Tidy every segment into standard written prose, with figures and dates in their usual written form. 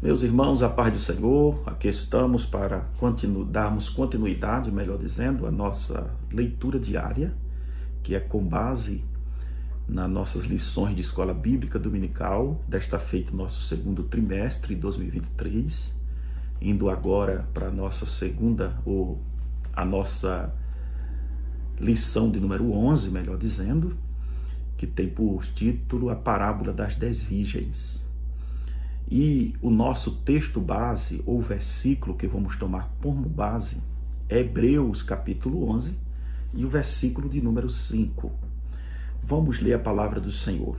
Meus irmãos, a paz do Senhor, aqui estamos para darmos continuidade, melhor dizendo, à nossa leitura diária, que é com base nas nossas lições de escola bíblica dominical, desta feita nosso segundo trimestre de 2023, indo agora para a nossa a nossa lição de número 11, melhor dizendo, que tem por título a parábola das 10 virgens. E o nosso texto base, ou versículo que vamos tomar como base, é Hebreus capítulo 11 e o versículo de número 5. Vamos ler a palavra do Senhor,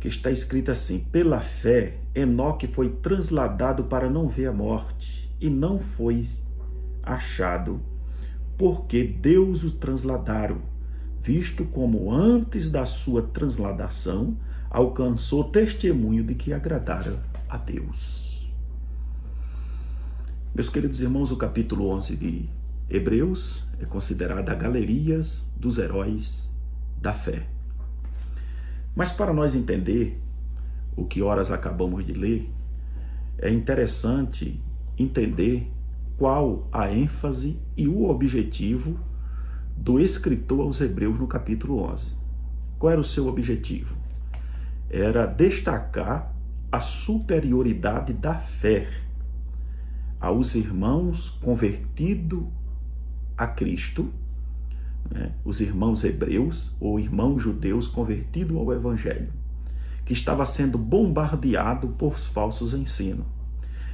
que está escrita assim: pela fé, Enoque foi transladado para não ver a morte, e não foi achado, porque Deus o transladaram, visto como antes da sua transladação alcançou testemunho de que agradara a Deus. Meus queridos irmãos, o capítulo 11 de Hebreus é considerado a galeria dos heróis da fé. Mas para nós entender o que horas acabamos de ler, é interessante entender qual a ênfase e o objetivo do escritor aos Hebreus no capítulo 11. Qual era o seu objetivo? Era destacar a superioridade da fé aos irmãos convertidos a Cristo, né? Os irmãos hebreus ou irmãos judeus convertidos ao Evangelho, que estava sendo bombardeado por falsos ensinos.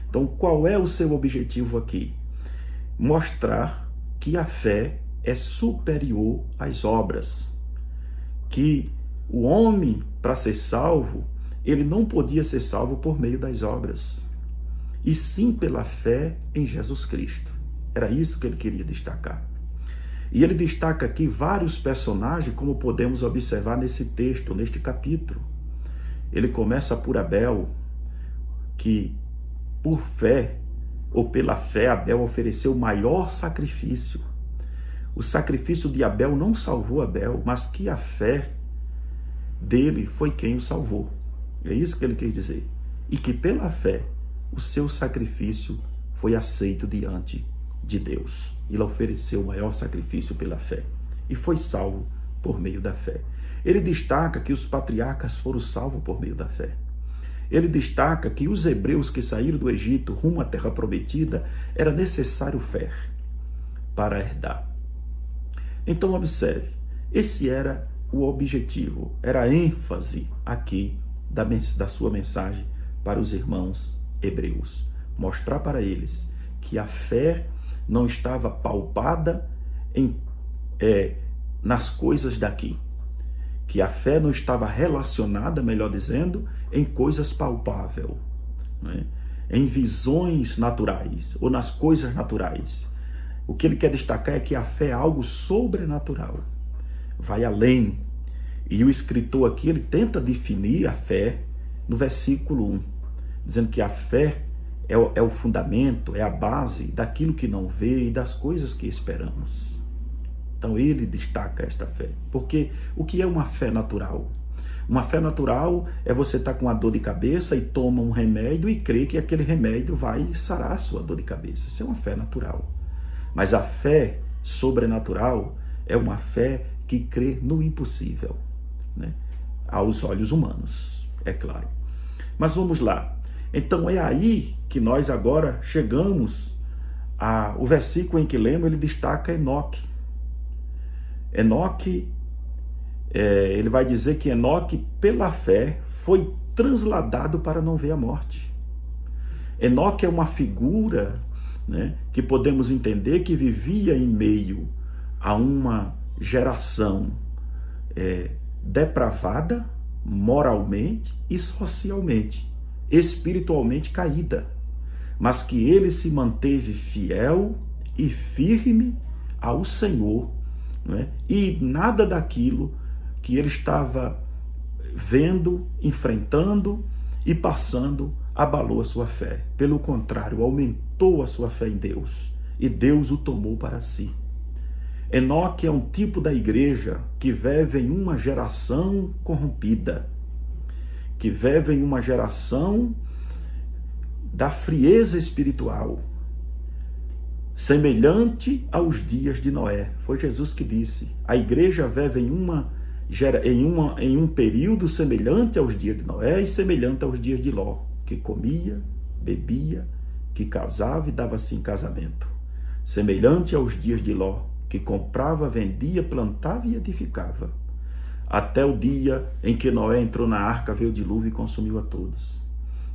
Então, qual é o seu objetivo aqui? Mostrar que a fé é superior às obras, que o homem, para ser salvo, ele não podia ser salvo por meio das obras, e sim pela fé em Jesus Cristo. Era isso que ele queria destacar. E ele destaca aqui vários personagens, como podemos observar nesse texto, neste capítulo. Ele começa por Abel, que por fé, ou pela fé, Abel ofereceu o maior sacrifício. O sacrifício de Abel não salvou Abel, mas que a fé dele foi quem o salvou. É isso que ele quer dizer. E que pela fé, o seu sacrifício foi aceito diante de Deus. Ele ofereceu o maior sacrifício pela fé e foi salvo por meio da fé. Ele destaca que os patriarcas foram salvos por meio da fé. Ele destaca que os hebreus que saíram do Egito rumo à terra prometida, era necessário fé para herdar. Então observe, esse era o objetivo, era a ênfase aqui da sua mensagem para os irmãos hebreus. Mostrar para eles que a fé não estava pautada nas coisas daqui. Que a fé não estava relacionada, melhor dizendo, em coisas palpáveis, né? Em visões naturais ou nas coisas naturais. O que ele quer destacar é que a fé é algo sobrenatural. Vai além. E o escritor aqui, ele tenta definir a fé no versículo 1, dizendo que a fé é o fundamento, é a base daquilo que não vê e das coisas que esperamos. Então ele destaca esta fé. Porque o que é uma fé natural? Uma fé natural é você estar com uma dor de cabeça e toma um remédio e crê que aquele remédio vai sarar a sua dor de cabeça. Isso é uma fé natural. Mas a fé sobrenatural é uma fé que crê no impossível, né? Aos olhos humanos, é claro. Mas vamos lá. Então é aí que nós agora chegamos o versículo em que lemos, ele destaca Enoque. Enoque, ele vai dizer que Enoque, pela fé, foi transladado para não ver a morte. Enoque é uma figura, né, que podemos entender que vivia em meio a uma geração depravada, moralmente e socialmente, espiritualmente caída, mas que ele se manteve fiel e firme ao Senhor, né? E nada daquilo que ele estava vendo, enfrentando e passando abalou a sua fé. Pelo contrário, aumentou a sua fé em Deus e Deus o tomou para si. Enoque é um tipo da igreja que vive em uma geração corrompida, que vive em uma geração da frieza espiritual, semelhante aos dias de Noé. Foi Jesus que disse: a igreja vive em um período semelhante aos dias de Noé e semelhante aos dias de Ló, que comia, bebia, que casava e dava-se em casamento. Semelhante aos dias de Ló, que comprava, vendia, plantava e edificava. Até o dia em que Noé entrou na arca, veio o dilúvio e consumiu a todos.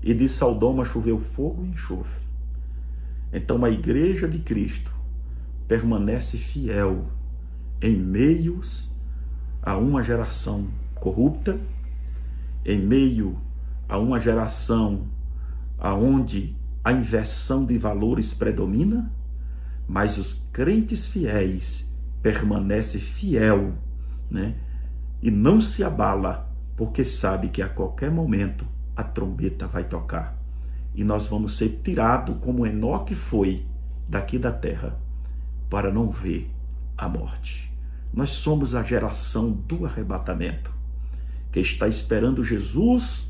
E de Sodoma choveu fogo e enxofre. Então a igreja de Cristo permanece fiel em meios a uma geração corrupta, em meio a uma geração onde a inversão de valores predomina, mas os crentes fiéis permanecem fiel, né? E não se abala, porque sabe que a qualquer momento a trombeta vai tocar. E nós vamos ser tirados, como Enoque foi, daqui da terra, para não ver a morte. Nós somos a geração do arrebatamento, que está esperando Jesus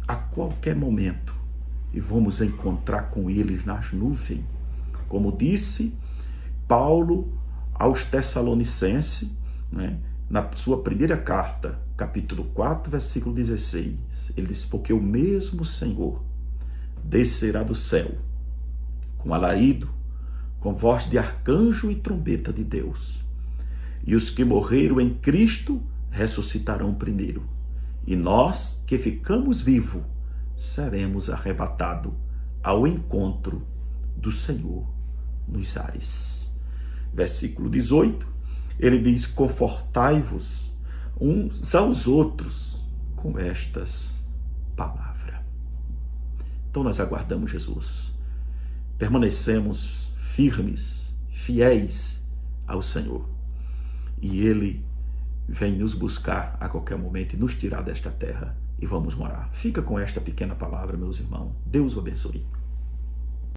a qualquer momento. E vamos encontrar com eles nas nuvens. Como disse Paulo aos Tessalonicenses, né, na sua primeira carta, capítulo 4, versículo 16. Ele disse: porque o mesmo Senhor descerá do céu, com alarido, com voz de arcanjo e trombeta de Deus. E os que morreram em Cristo ressuscitarão primeiro. E nós, que ficamos vivos, seremos arrebatados ao encontro do Senhor nos ares. Versículo 18, ele diz: confortai-vos uns aos outros com estas palavras. Então nós aguardamos Jesus, permanecemos firmes, fiéis ao Senhor, e Ele vem nos buscar a qualquer momento e nos tirar desta terra, e vamos morar. Fica com esta pequena palavra, meus irmãos. Deus o abençoe.